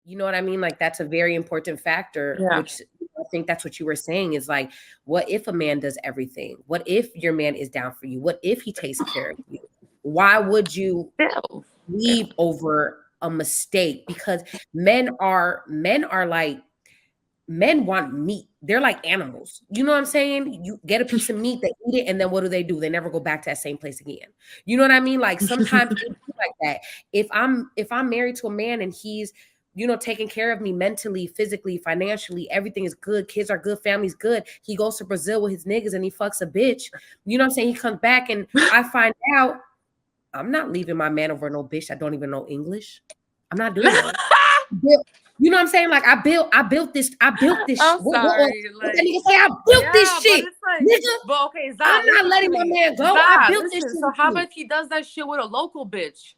You know what I mean? Like that's a very important factor, Yeah. which I think that's what you were saying is like, what if a man does everything? What if your man is down for you? What if he takes care of you? Why would you Still. leave over a mistake? Because men are like men want meat. They're like animals. You know what I'm saying? You get a piece of meat, they eat it, and then what do? They never go back to that same place again. You know what I mean? Like sometimes it be like that. If I'm married to a man and he's taking care of me mentally, physically, financially, everything is good. Kids are good, family's good. He goes to Brazil with his niggas and he fucks a bitch. You know what I'm saying? He comes back and I find out I'm not leaving my man over no bitch that don't even know English. I'm not doing that. You know what I'm saying? Like I built this. I'm What sorry. that Like, nigga say? I built this yeah, but shit, it's like, nigga. but okay, I'm Zah, not listen to letting my me. man go. I Zah, built this listen. shit So with how you. about he does that shit with a local bitch?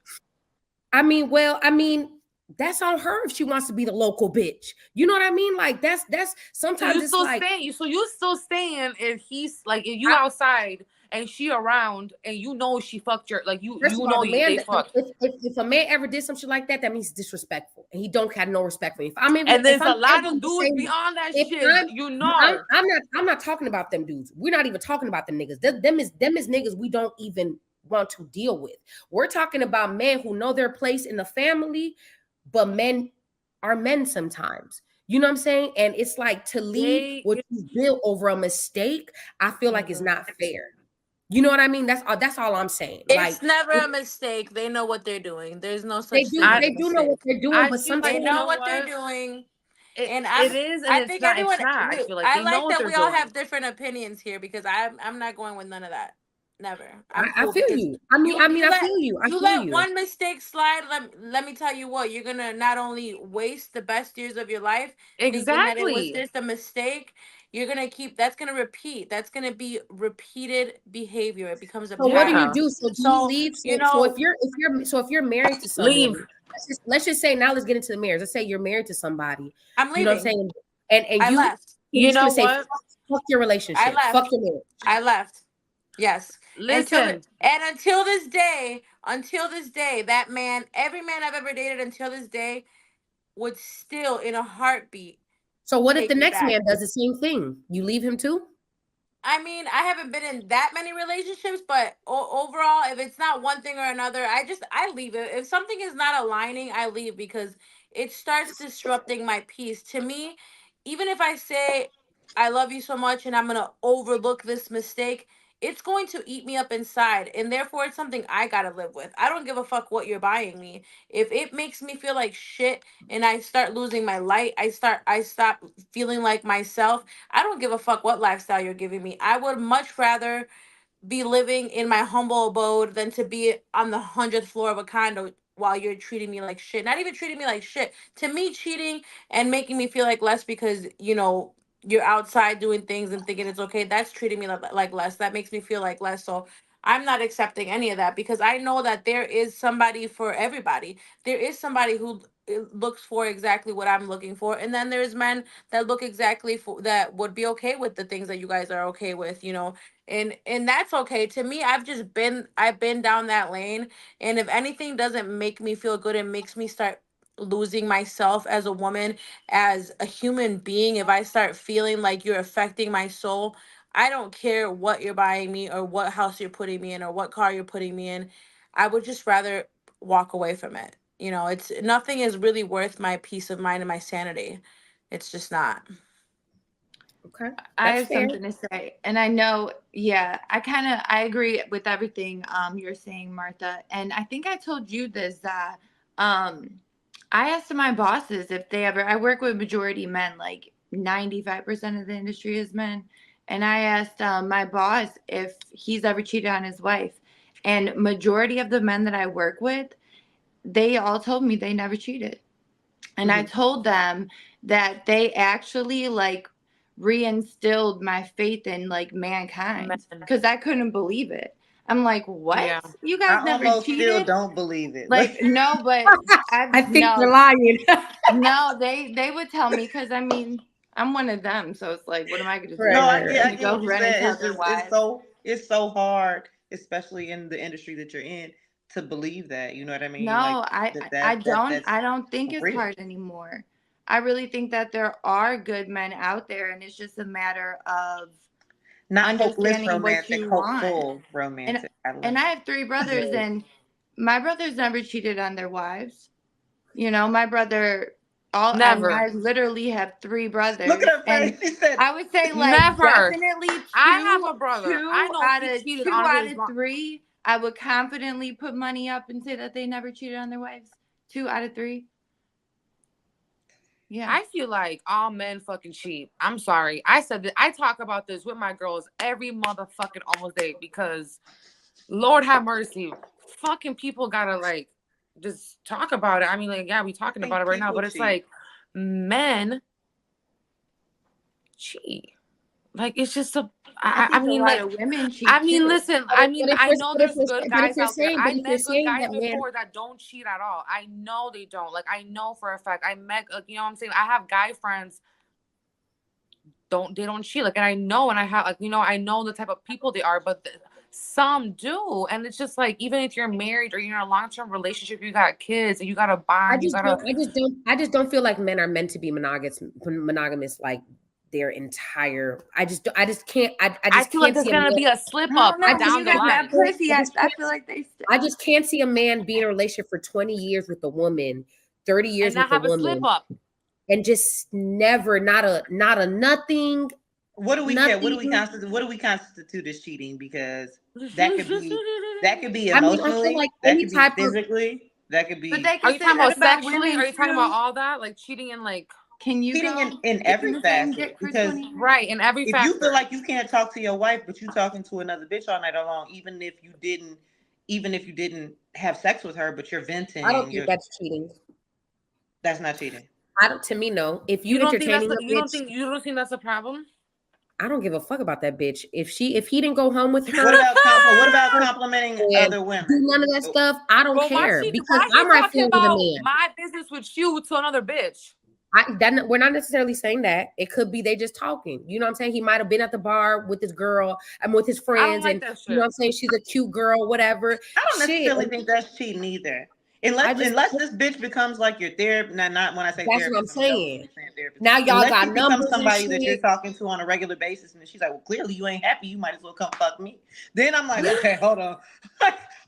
I mean, that's on her if she wants to be the local bitch. You know what I mean? Like that's So you sometimes it's still like staying? So you still staying if he's like if you I, outside and she around and you know she fucked your like you first of you all, know the you man. they fucked. If a man ever did some shit like that, that means he's disrespectful, and he don't have no respect for me. And If there's I'm a ever lot of in the dudes same, beyond that if shit. I'm, You I'm, know. I'm not talking about them dudes. We're not even talking about them niggas. Them is niggas we don't even want to deal with. We're talking about men who know their place in the family, but men are men sometimes. You know what I'm saying? And it's like to leave They what you built over a mistake. I feel like it's Mhm. not fair. You know what I mean? That's all I'm saying. Like It's never a mistake. They know what they're doing. There's no they such do thing as I a they do know what mistake. they're doing, I but feel like They sometimes you know know what they're what doing. it And it is and I it's think not. It's everyone not. I feel like I they know like what that they're we all doing. have different opinions here because I'm not going with none of that. Never. I'm I cool feel because you. I feel you. I you feel let you. one mistake slide, let me tell you what, you're gonna not only waste the best years of your life thinking that it was Exactly. just a mistake, you're gonna keep that's gonna repeat. That's gonna be repeated behavior. It becomes a So what do you Yeah. pattern. do? So do you So, leave? you So know, if you're married to someone, Leave. let's just say now let's get into the marriage. Let's say you're married to somebody. I'm You know what I'm leaving. saying? And I you left. You you're just know gonna say what? fuck your I relationship, fuck left. your marriage. I left. Yes. Listen. Until this day, that man, every man I've ever dated until this day would still in a heartbeat So what if the take me next back. man does the same thing? You leave him too? I mean, I haven't been in that many relationships, but overall, if it's not one thing or another, I leave it. If something is not aligning, I leave because it starts disrupting my peace. To me, even if I say I love you so much and I'm gonna overlook this mistake, it's going to eat me up inside, and therefore it's something I gotta live with. I don't give a fuck what you're buying me. If it makes me feel like shit and I start losing my light, I stop feeling like myself. I don't give a fuck what lifestyle you're giving me. I would much rather be living in my humble abode than to be on the 100th floor of a condo while you're treating me like shit. Not even treating me like shit. To me, cheating and making me feel like less because, you're outside doing things and thinking it's okay, that's treating me like less. That makes me feel like less. So I'm not accepting any of that because I know that there is somebody for everybody. There is somebody who looks for exactly what I'm looking for. And then there's men that look exactly for that would be okay with the things that you guys are okay with, and that's okay. To me, I've been down that lane, and if anything doesn't make me feel good and makes me start losing myself as a woman, as a human being, if I start feeling like you're affecting my soul, I don't care what you're buying me or what house you're putting me in or what car you're putting me in. I would just rather walk away from it. It's nothing is really worth my peace of mind and my sanity. It's just not. Okay. I That's have fair. something to say. And I know, yeah, I agree with everything you're saying, Martha. And I think I told you this that um I asked my bosses if they ever I work with majority men, like 95% of the industry is men. And I asked my boss if he's ever cheated on his wife. And majority of the men that I work with, they all told me they never cheated. And I Mhm. told them that they actually like reinstilled my faith in like mankind Man. because I couldn't believe it. I'm like, what? Yeah. You I guys never almost still cheated? don't believe it. Like, no, but I I think you're no, lying. no, they would tell me because I mean I'm one of them, so it's like, what am I gonna Right, No, do? right, I right. Gonna get go what you're run and saying. tell It's their just it's wives? so it's so hard, especially in the industry that you're in, to believe that. You know what I mean? No, Like that's I don't think it's real. hard anymore. I really think that there are good men out there, and it's just a matter of Not hopeless understanding what romantic, you want. hopeful And romantic. I and love I it. have three brothers, and my brothers never cheated on their wives. You know, my brother, Never. I literally have three Look brothers, at her and face. She said, I would say like Never. definitely I have a brother. I know he cheated two on out his of mom. three, I would confidently put money up and say that they never cheated on their wives. 2 out of 3. Yeah. I feel like all men fucking cheat. I'm sorry. I said that I talk about this with my girls every motherfucking almost day because Lord have mercy. Fucking people gotta like just talk about it. I mean, like, yeah, we talking I about it think right now, people but it's cheat. like men cheat. Like it's just a I think mean a lot like of women cheat I mean too. listen, But I if, mean but if I you're, know but if there's you're, good but if guys you're out there. saying, but I if you're met good saying guys that man, before that don't cheat at all. I know they don't. Like I know for a fact. I met you know what I'm saying? I have guy friends they don't cheat. Like and I know and I have like you know I know the type of people they are, but some do. And it's just like even if you're married or you're in a long-term relationship, you got kids and you got a bond, you gotta I just don't feel like men are meant to be monogamous like their entire. I just can't. I I just feel like can't there's see a gonna man. be a slip I up don't know. When down you the got that line. pussy, I just I can't. feel like they I just can't see a man be in a relationship for 20 years with a woman, 30 And years not with a have a slip woman, up. and just never, not a nothing, What do we care? nothing. What do we constitute as cheating? Because that could be I mean, I feel emotionally, like that any could be type of. physically, that could But be they Are can you say talking that about about sexually? Are women you talking about too. all that? Like cheating in like Can you cheating go in in every the same facet. dick for Because 20 years? right in every if you feel factor. like you can't talk to your wife, but you talking to another bitch all night long, even if you didn't have sex with her, but you're I don't venting, think that's cheating. that's not cheating. I don't. To me, no. If You you don't think entertaining a bitch, you don't think that's a problem? I don't give a fuck about that bitch. If he didn't go home with What her, about complimenting and other do women? none of that stuff, I don't But care because why I he might talking flirt with a about man. my business with you to another bitch? We're not necessarily saying that. It could be they just talking. You know what I'm saying? He might have been at the bar with this girl and with his I don't friends, like and that you know shit. what I'm saying? She's a cute girl, whatever. I don't Shit. necessarily think that's cheating either. I just Unless this bitch becomes like your therapist, not when I say that's what I'm therapist, I'm saying. jokingly saying therapist. Now y'all Unless got she becomes numbers and somebody that you're shit. talking to on a regular basis, and she's like, "Well, clearly you ain't happy. You might as well come fuck me." Then I'm like, "Okay, hold on,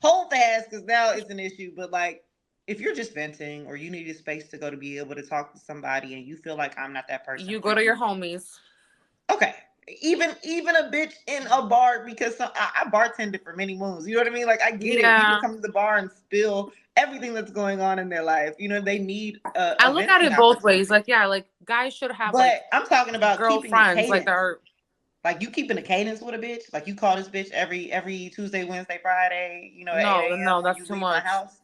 hold fast," because now it's an issue. But like, if you're just venting or you need a space to go to be able to talk to somebody, and you feel like I'm not that person You for go to your you, homies. okay. Even a bitch in a bar because I bartended for many moons. You know what I mean? Like I get it. People Yeah. come to the bar and spill everything that's going on in their life. You know they need I a look at venting it both ways. opportunity. Like, yeah, like guys should have like But I'm talking about keeping a girlfriends. Like cadence. they're Like you keeping a cadence with a bitch. Like you call this bitch every Tuesday, Wednesday, Friday. You know at 8 no, a.m. when that's you too leave my much. house.